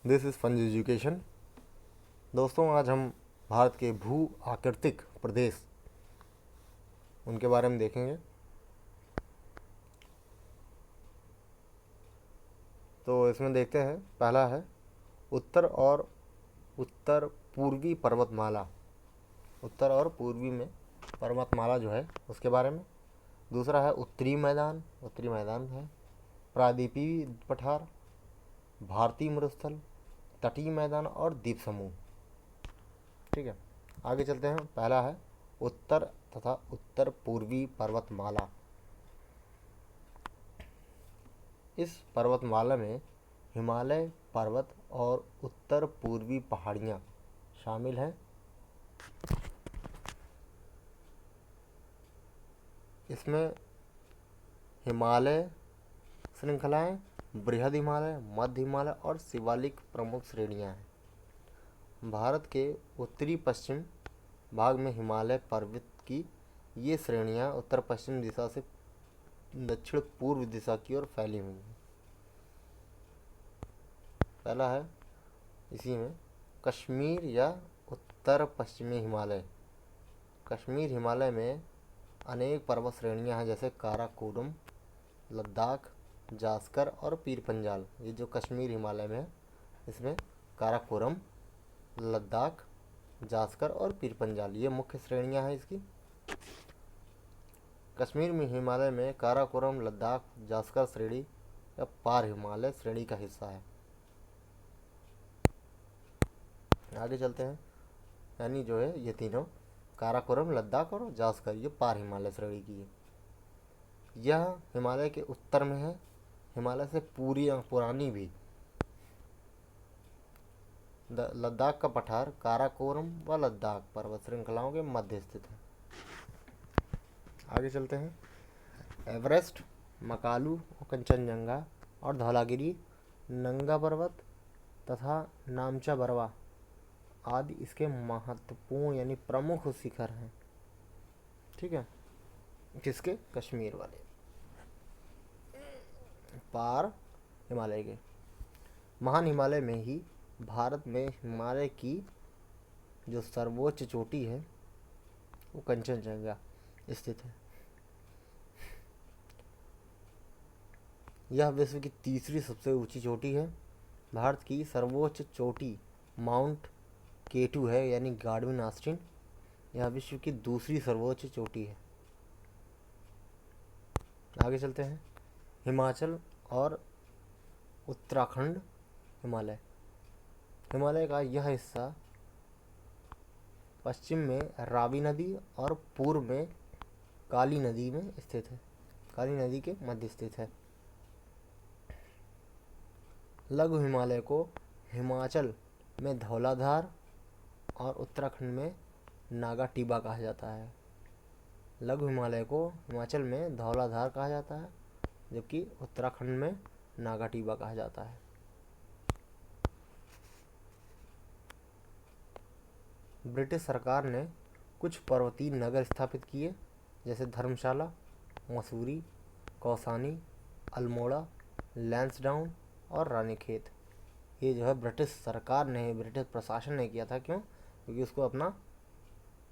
This is fun education. दोस्तों, आज हम भारत के भू आकृतिक प्रदेश उनके बारे में देखेंगे। तो इसमें देखते हैं, पहला है उत्तर और उत्तर पूर्वी पर्वतमाला। उत्तर और पूर्वी में पर्वतमाला जो है उसके बारे में। दूसरा है उत्तरी मैदान है। प्रायद्वीपीय पठार, भारतीय मरुस्थल, तटीय मैदान और द्वीप समूह। ठीक है, आगे चलते हैं। पहला है उत्तर तथा उत्तर पूर्वी पर्वतमाला। इस पर्वतमाला में हिमालय पर्वत और उत्तर पूर्वी पहाड़ियाँ शामिल हैं। इसमें हिमालय श्रृंखलाएं, बृहद हिमालय, मध्य हिमालय और शिवालिक प्रमुख श्रेणियां हैं। भारत के उत्तरी पश्चिम भाग में हिमालय पर्वत की ये श्रेणियां उत्तर पश्चिम दिशा से दक्षिण पूर्व दिशा की ओर फैली हुई हैं। पहला है इसी में कश्मीर या उत्तर पश्चिमी हिमालय। कश्मीर हिमालय में अनेक पर्वत श्रेणियां हैं, जैसे काराकोरम, लद्दाख, जास्कर और पीर पंजाल। ये जो कश्मीर हिमालय में है, इसमें काराकोरम, लद्दाख, जास्कर और पीर पंजाल ये मुख्य श्रेणियां हैं इसकी। कश्मीर में हिमालय में काराकोरम, लद्दाख, जास्कर श्रेणी या पार हिमालय श्रेणी का हिस्सा है। आगे चलते हैं, यानी जो है ये तीनों काराकोरम, लद्दाख और जास्कर ये पार हिमालय श्रेणी की है। यह हिमालय के उत्तर में है। हिमालय से पुरानी भी लद्दाख का पठार काराकोरम व लद्दाख पर्वत श्रृंखलाओं के मध्य स्थित है। आगे चलते हैं। एवरेस्ट, मकालू, कंचनजंगा और धौलागिरी, नंगा पर्वत तथा नामचा बरवा आदि इसके महत्वपूर्ण यानी प्रमुख शिखर हैं। ठीक है, किसके? कश्मीर वाले पार हिमालय के। महान हिमालय में ही भारत में हिमालय की जो सर्वोच्च चोटी है वो कंचनजंगा स्थित है। यह विश्व की तीसरी सबसे ऊंची चोटी है। भारत की सर्वोच्च चोटी माउंट केटू है, यानी गार्डविन ऑस्टिन। यह विश्व की दूसरी सर्वोच्च चोटी है। आगे चलते हैं। हिमाचल और उत्तराखंड हिमालय। हिमालय का यह हिस्सा पश्चिम में रावी नदी और पूर्व में काली नदी में स्थित है। काली नदी के मध्य स्थित है। लघु हिमालय को हिमाचल में धौलाधार और उत्तराखंड में नागा टिब्बा कहा जाता है। लघु हिमालय को हिमाचल में धौलाधार कहा जाता है, जबकि उत्तराखंड में नागा टिब्बा कहा जाता है। ब्रिटिश सरकार ने कुछ पर्वतीय नगर स्थापित किए, जैसे धर्मशाला, मसूरी, कौसानी, अल्मोड़ा, लैंसडाउन और रानीखेत। ये जो है ब्रिटिश सरकार ने, ब्रिटिश प्रशासन ने किया था। क्यों? क्योंकि उसको अपना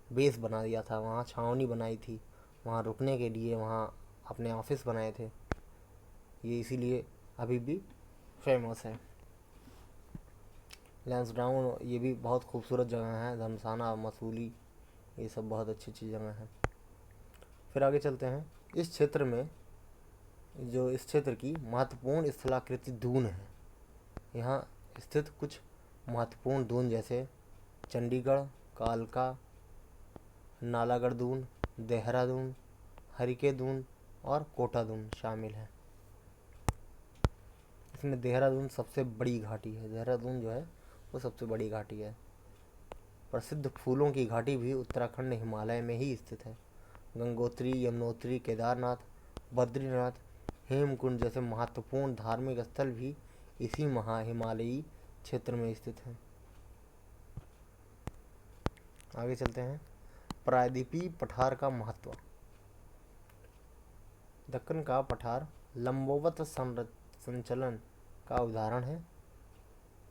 बेस बना दिया था, वहाँ छावनी बनाई थी, वहाँ रुकने के लिए वहाँ अपने ऑफिस बनाए थे। ये इसीलिए अभी भी फेमस है। लैंसडाउन ये भी बहुत खूबसूरत जगह है। धमसाना, मसूरी ये सब बहुत अच्छी अच्छी जगह हैं। फिर आगे चलते हैं। इस क्षेत्र की महत्वपूर्ण स्थलाकृति दून है। यहाँ स्थित कुछ महत्वपूर्ण दून जैसे चंडीगढ़, कालका, नालागढ़ दून, देहरादून, हरिके दून और कोटा दून शामिल है। इसमें देहरादून सबसे बड़ी घाटी है। देहरादून जो है वो सबसे बड़ी घाटी है। प्रसिद्ध फूलों की घाटी भी उत्तराखंड हिमालय में ही स्थित है। गंगोत्री, यमुनोत्री, केदारनाथ, बद्रीनाथ, हेमकुंड जैसे महत्वपूर्ण धार्मिक स्थल भी इसी हिमालयी क्षेत्र में स्थित हैं। आगे चलते हैं। प्रायद्वीपीय पठार का महत्व। दक्कन का पठार लंबवत संचलन का उदाहरण है।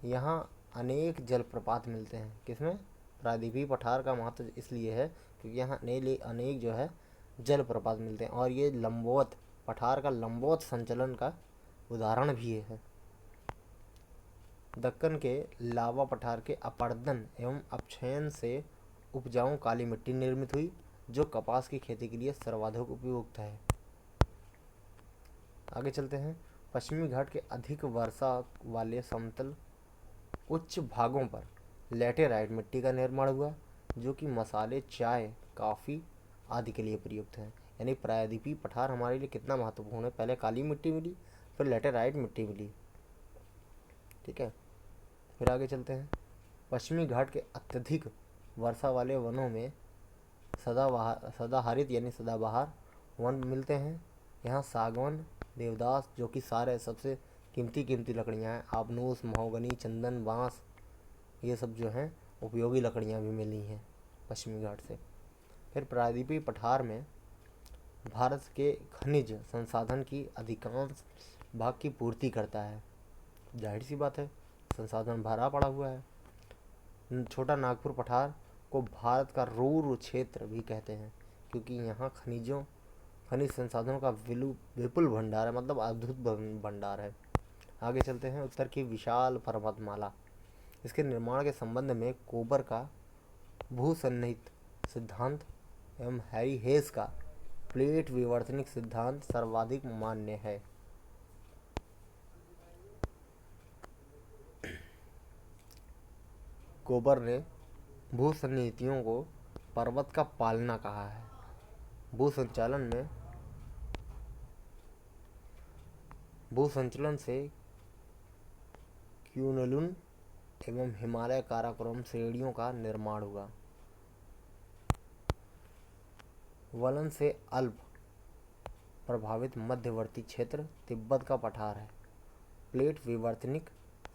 यहाँ अनेक जलप्रपात मिलते हैं। किसमें? प्रायद्वीपीय पठार का महत्व इसलिए है क्योंकि यहाँ अनेक जो है जलप्रपात मिलते हैं, और ये लंबवत पठार का लंबवत संचलन का उदाहरण भी है। दक्कन के लावा पठार के अपरदन एवं अपक्षयन से उपजाऊ काली मिट्टी निर्मित हुई, जो कपास की खेती के लिए सर्वाधिक उपयुक्त है। आगे चलते हैं। पश्चिमी घाट के अधिक वर्षा वाले समतल उच्च भागों पर लैटेराइट मिट्टी का निर्माण हुआ, जो कि मसाले, चाय, कॉफ़ी आदि के लिए प्रयुक्त है। यानी प्रायद्वीपीय पठार हमारे लिए कितना महत्वपूर्ण है। पहले काली मिट्टी मिली, फिर लैटेराइट मिट्टी मिली। ठीक है, फिर आगे चलते हैं। पश्चिमी घाट के अत्यधिक वर्षा वाले वनों में सदाहरित यानी सदाबहार वन मिलते हैं। यहाँ सागौन, देवदास, जो कि सारे सबसे कीमती लकड़ियाँ हैं, आबनूस, महोगनी, चंदन, बांस, ये सब जो हैं उपयोगी लकड़ियाँ भी मिली हैं पश्चिमी घाट से। फिर प्रायद्वीपीय पठार में भारत के खनिज संसाधन की अधिकांश भाग की पूर्ति करता है। जाहिर सी बात है, संसाधन भरा पड़ा हुआ है। छोटा नागपुर पठार को भारत का रूर क्षेत्र भी कहते हैं, क्योंकि यहाँ खनिज संसाधनों का विपुल भंडार है, मतलब अद्भुत भंडार है। आगे चलते हैं। उत्तर की विशाल पर्वतमाला, इसके निर्माण के संबंध में कोबर का भूसन्निहित सिद्धांत एवं हैरी हेस का प्लेट विवर्तनिक सिद्धांत सर्वाधिक मान्य है। कोबर ने भूसन्निहितियों को पर्वत का पालना कहा है। भूसंचलन से क्यूनलुन एवं हिमालय काराकोरम श्रेणियों का निर्माण हुआ। वलन से अल्प प्रभावित मध्यवर्ती क्षेत्र तिब्बत का पठार है। प्लेट विवर्तनिक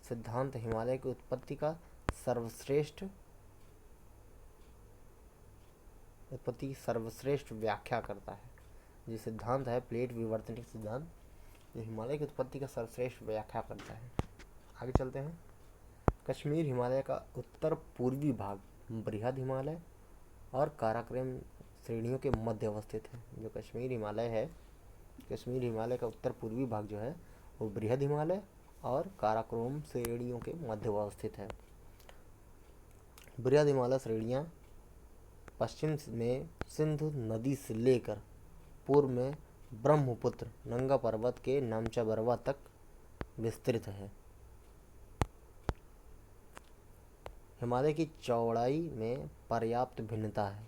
सिद्धांत हिमालय की उत्पत्ति सर्वश्रेष्ठ व्याख्या करता है। ये सिद्धांत है प्लेट विवर्तनिक सिद्धांत, ये हिमालय की उत्पत्ति का सर्वश्रेष्ठ व्याख्या करता है। आगे चलते हैं। कश्मीर हिमालय का उत्तर पूर्वी भाग बृहद हिमालय और काराकोरम श्रेणियों के मध्य अवस्थित है। जो कश्मीर हिमालय का उत्तर पूर्वी भाग जो है वो बृहद हिमालय और काराकोरम श्रेणियों के मध्य अवस्थित है। बृहद हिमालय श्रेणियाँ पश्चिम में सिंधु नदी से लेकर पूर्व में ब्रह्मपुत्र नंगा पर्वत के नमचा तक विस्तृत है। हिमालय की चौड़ाई में पर्याप्त भिन्नता है।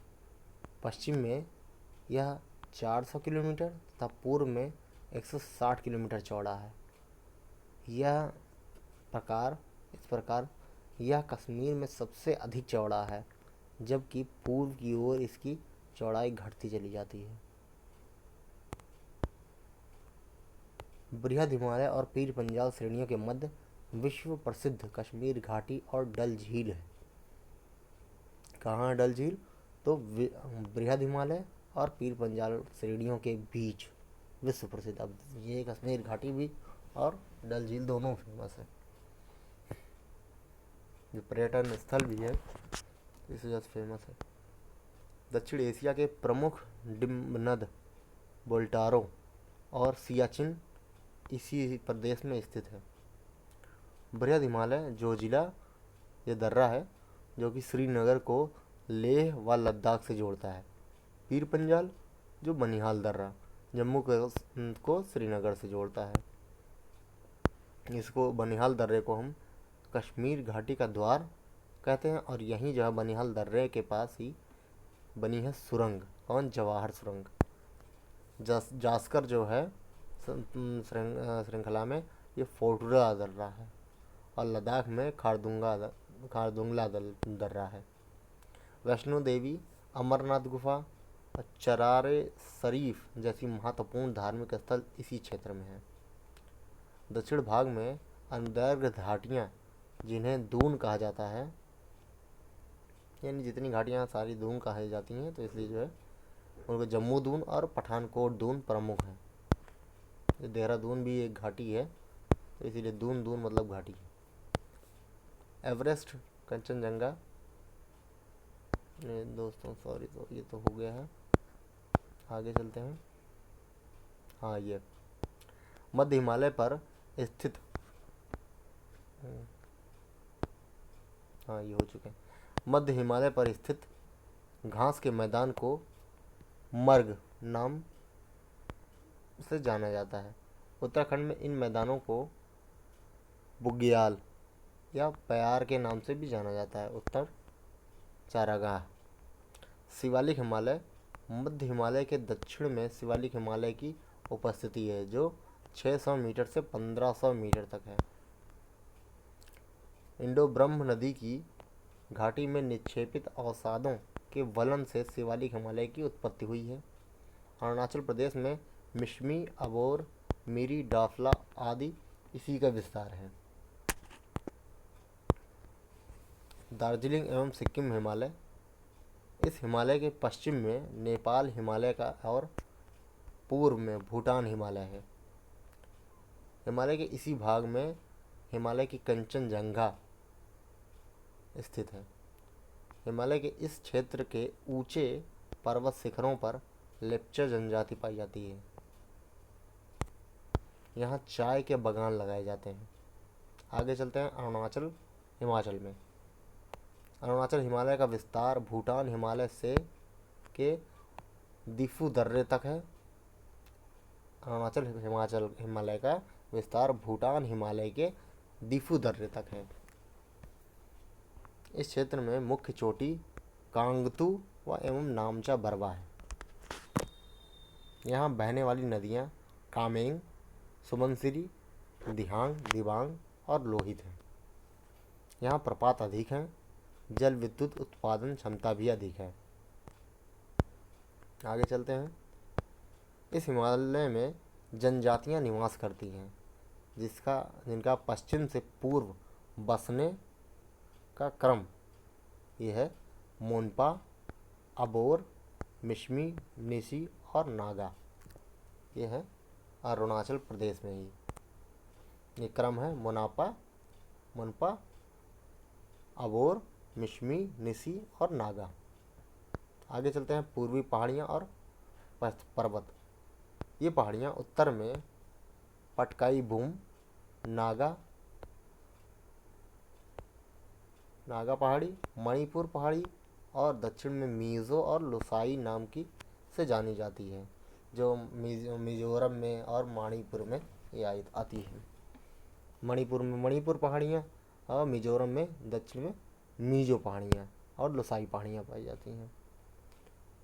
पश्चिम में यह 400 किलोमीटर तथा पूर्व में 160 किलोमीटर चौड़ा है। इस प्रकार यह कश्मीर में सबसे अधिक चौड़ा है, जबकि पूर्व की ओर इसकी चौड़ाई घटती चली जाती है। बृहद हिमालय और पीर पंजाल श्रेणियों के मध्य विश्व प्रसिद्ध कश्मीर घाटी और डल झील है। कहाँ है डल झील? तो बृहद हिमालय और पीर पंजाल श्रेणियों के बीच विश्व प्रसिद्ध। अब ये कश्मीर घाटी भी और डल झील दोनों फेमस है, जो पर्यटन स्थल भी है, इस वजह से फेमस है। दक्षिण एशिया के प्रमुख डिम्बनद बोल्टारो और सियाचिन इसी प्रदेश में स्थित है। बृहद हिमालय जोजिला ये दर्रा है, जो कि श्रीनगर को लेह व लद्दाख से जोड़ता है। पीर पंजाल जो बनिहाल दर्रा जम्मू को श्रीनगर से जोड़ता है। इसको बनिहाल दर्रे को हम कश्मीर घाटी का द्वार कहते हैं, और यहीं जो है बनिहाल दर्रे के पास ही बनी है सुरंग, कौन? जवाहर सुरंग। जास्कर जो है श्रृंखला में ये फोटुरा दर्रा है, और लद्दाख में खारदुंगला दर्रा है। वैष्णो देवी, अमरनाथ गुफा और चरारे शरीफ जैसी महत्वपूर्ण धार्मिक स्थल इसी क्षेत्र में है। दक्षिण भाग में अनुदैर्घ्य घाटियाँ, जिन्हें दून कहा जाता है, यानी जितनी घाटियाँ सारी दून कही जाती हैं, तो इसलिए जो है उनको जम्मू दून और पठानकोट दून प्रमुख हैं। देहरादून भी एक घाटी है, तो इसीलिए दून मतलब घाटी है। एवरेस्ट, कंचनजंगा, नहीं दोस्तों सॉरी, तो ये तो हो गया है, आगे चलते हैं। हाँ ये मध्य हिमालय पर स्थित, हाँ ये हो चुके हैं। मध्य हिमालय पर स्थित घास के मैदान को मर्ग नाम से जाना जाता है। उत्तराखंड में इन मैदानों को बुग्याल या प्यार के नाम से भी जाना जाता है। उत्तर चारागाह। शिवालिक हिमालय, मध्य हिमालय के दक्षिण में शिवालिक हिमालय की उपस्थिति है जो 600 मीटर से 1500 मीटर तक है। इंडो ब्रह्म नदी की घाटी में निक्षेपित अवसादों के वलन से शिवालिक हिमालय की उत्पत्ति हुई है। अरुणाचल प्रदेश में मिश्मी, अबोर, मिरी, डाफला आदि इसी का विस्तार है। दार्जिलिंग एवं सिक्किम हिमालय, इस हिमालय के पश्चिम में नेपाल हिमालय का और पूर्व में भूटान हिमालय है। हिमालय के इसी भाग में हिमालय की कंचनजंगा स्थित है। हिमालय के इस क्षेत्र के ऊंचे पर्वत शिखरों पर लेप्चा जनजाति पाई जाती है। यहाँ चाय के बागान लगाए जाते हैं। आगे चलते हैं अरुणाचल हिमाचल में। अरुणाचल हिमालय का विस्तार भूटान हिमालय से के दिफू दर्रे तक है। अरुणाचल हिमालय का विस्तार भूटान हिमालय के दिफू दर्रे तक है। इस क्षेत्र में मुख्य चोटी कांगतू व एवं नामचा बरवा है। यहाँ बहने वाली नदियाँ कामेंग, सुबनसिरी, दिहांग, दिबांग और लोहित हैं। यहाँ प्रपात अधिक हैं। जल विद्युत उत्पादन क्षमता भी अधिक है। आगे चलते हैं। इस हिमालय में जनजातियाँ निवास करती हैं जिनका पश्चिम से पूर्व बसने का क्रम ये है मोनपा, अबोर, मिश्मी, निसी और नागा। ये है अरुणाचल प्रदेश में ही ये क्रम है मोनपा, अबोर, मिश्मी, निसी और नागा। आगे चलते हैं पूर्वी पहाड़ियाँ और पर्वत। ये पहाड़ियाँ उत्तर में पटकाई बूम, नागा पहाड़ी, मणिपुर पहाड़ी और दक्षिण में मिज़ो और लोसाई नाम की से जानी जाती है जो मिजोरम में और मणिपुर में ये आती है। मणिपुर में मणिपुर पहाड़ियाँ और मिजोरम में दक्षिण में मिजो पहाड़ियाँ और लोसाई पहाड़ियाँ पाई जाती हैं।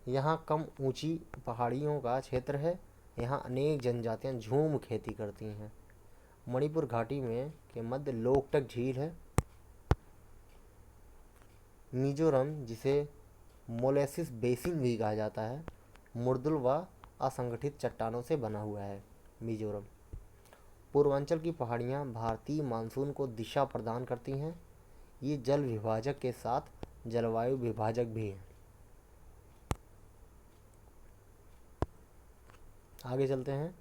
यहाँ कम ऊंची पहाड़ियों का क्षेत्र है। यहाँ अनेक जनजातियाँ झूम खेती करती हैं। मणिपुर घाटी में के मध्य लोकटक झील है। मिजोरम, जिसे मोलेसिस बेसिन भी कहा जाता है, मुर्दुल व असंगठित चट्टानों से बना हुआ है। मिजोरम पूर्वांचल की पहाड़ियाँ भारतीय मानसून को दिशा प्रदान करती हैं। ये जल विभाजक के साथ जलवायु विभाजक भी है। आगे चलते हैं।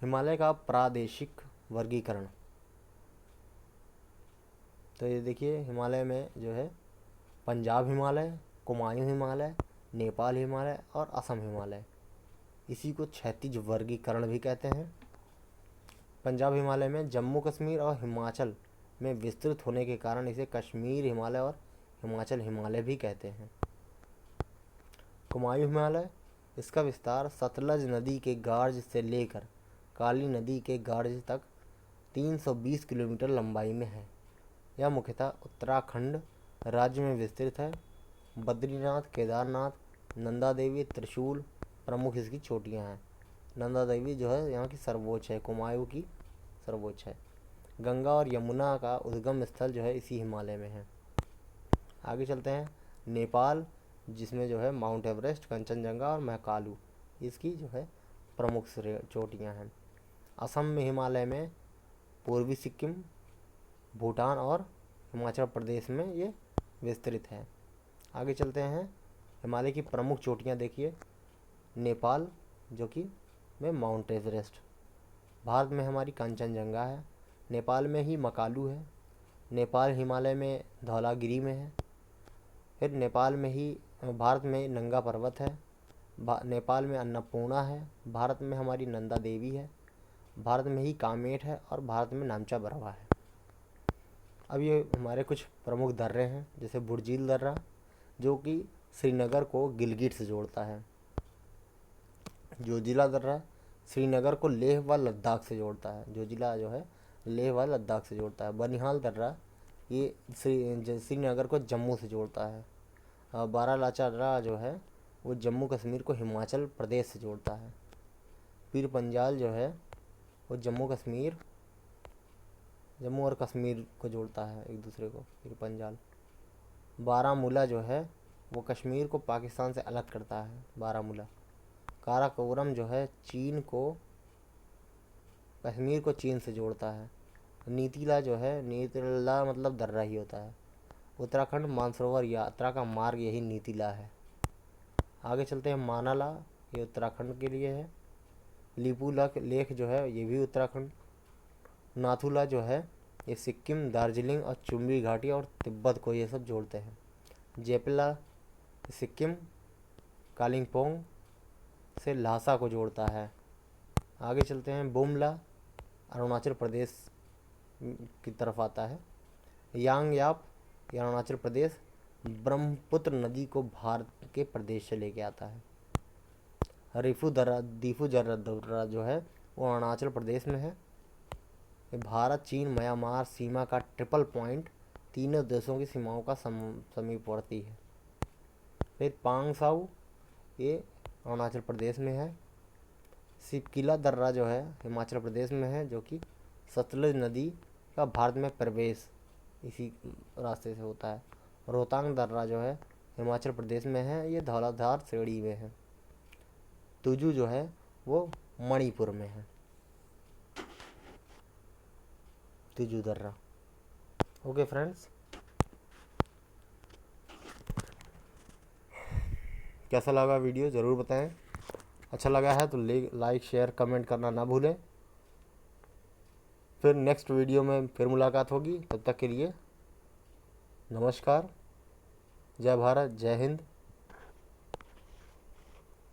हिमालय का प्रादेशिक वर्गीकरण। तो ये देखिए हिमालय में जो है पंजाब हिमालय, कुमायूं हिमालय, नेपाल हिमालय और असम हिमालय, इसी को क्षैतिज वर्गीकरण भी कहते हैं। पंजाब हिमालय में जम्मू कश्मीर और हिमाचल में विस्तृत होने के कारण इसे कश्मीर हिमालय और हिमाचल हिमालय भी कहते हैं। कुमायूं हिमालय, इसका विस्तार सतलज नदी के गार्ज से लेकर काली नदी के गार्ज तक 320 किलोमीटर लंबाई में है। यह मुख्यतः उत्तराखंड राज्य में विस्तृत है। बद्रीनाथ, केदारनाथ, नंदा देवी, त्रिशूल प्रमुख इसकी चोटियाँ हैं। नंदा देवी जो है यहाँ की सर्वोच्च है, कुमायूं की सर्वोच्च है। गंगा और यमुना का उद्गम स्थल जो है इसी हिमालय में है। आगे चलते हैं। नेपाल, जिसमें जो है माउंट एवरेस्ट, कंचनजंगा और महाकालू इसकी जो है प्रमुख चोटियाँ हैं। असम में हिमालय में पूर्वी सिक्किम, भूटान और हिमाचल प्रदेश में ये विस्तृत है। आगे चलते हैं। हिमालय की प्रमुख चोटियाँ देखिए। नेपाल जो कि में माउंट एवरेस्ट, भारत में हमारी कंचनजंगा है, नेपाल में ही मकालू है, नेपाल हिमालय में धौलागिरी में है। फिर नेपाल में ही भारत में नंगा पर्वत है, नेपाल में अन्नपूर्णा है, भारत में हमारी नंदा देवी है, भारत में ही कामेट है और भारत में नामचा बरवा है। अब ये हमारे कुछ प्रमुख दर्रे हैं, जैसे बुर्जील दर्रा जो कि श्रीनगर को गिलगिट से जोड़ता है, जोजिला दर्रा श्रीनगर को लेह व लद्दाख से जोड़ता है, जोजिला जो है लेह व लद्दाख से जोड़ता है। बनिहाल दर्रा ये श्रीनगर को जम्मू से जोड़ता है। बारालाचा दर्रा जो है वो जम्मू कश्मीर को हिमाचल प्रदेश से जोड़ता है। पीर पंजाल जो है वो जम्मू और कश्मीर को जोड़ता है एक दूसरे को, पीर पंजाल। बारामूला जो है वो कश्मीर को पाकिस्तान से अलग करता है, बारामूला। काराकोरम जो है कश्मीर को चीन से जोड़ता है। नीतीला जो है, नीतीला मतलब दर्रा ही होता है। उत्तराखंड मानसरोवर यात्रा का मार्ग यही नीतीला है। आगे चलते हैं, मानाला ये उत्तराखंड के लिए है। लिपुला लेक जो है ये भी उत्तराखंड। नाथुला जो है ये सिक्किम, दार्जिलिंग और चुम्बी घाटी और तिब्बत को ये सब जोड़ते हैं। जेपिला सिक्किम, कालिम्पोंग से ल्हासा को जोड़ता है। आगे चलते हैं, बुमला अरुणाचल प्रदेश की तरफ आता है। यांगयाप ये अरुणाचल प्रदेश ब्रह्मपुत्र नदी को भारत के प्रदेश से लेके आता है। दीफू दर्रा जो है वो अरुणाचल प्रदेश में है। ये भारत, चीन, म्यांमार सीमा का ट्रिपल पॉइंट तीनों देशों की सीमाओं का समीपवर्ती है। फिर पांगसाउ ये अरुणाचल प्रदेश में है। सिपकिला दर्रा जो है हिमाचल प्रदेश में है, जो कि सतलुज नदी का भारत में प्रवेश इसी रास्ते से होता है। रोहतांग दर्रा जो है हिमाचल प्रदेश में है, ये धौलाधार श्रेणी में है। तुजू जो है वो मणिपुर में है, तुजू दर्रा। ओके फ्रेंड्स, कैसा लगा वीडियो ज़रूर बताएं। अच्छा लगा है तो लाइक शेयर कमेंट करना ना भूलें। फिर नेक्स्ट वीडियो में फिर मुलाकात होगी, तब तक के लिए नमस्कार। जय भारत, जय हिंद।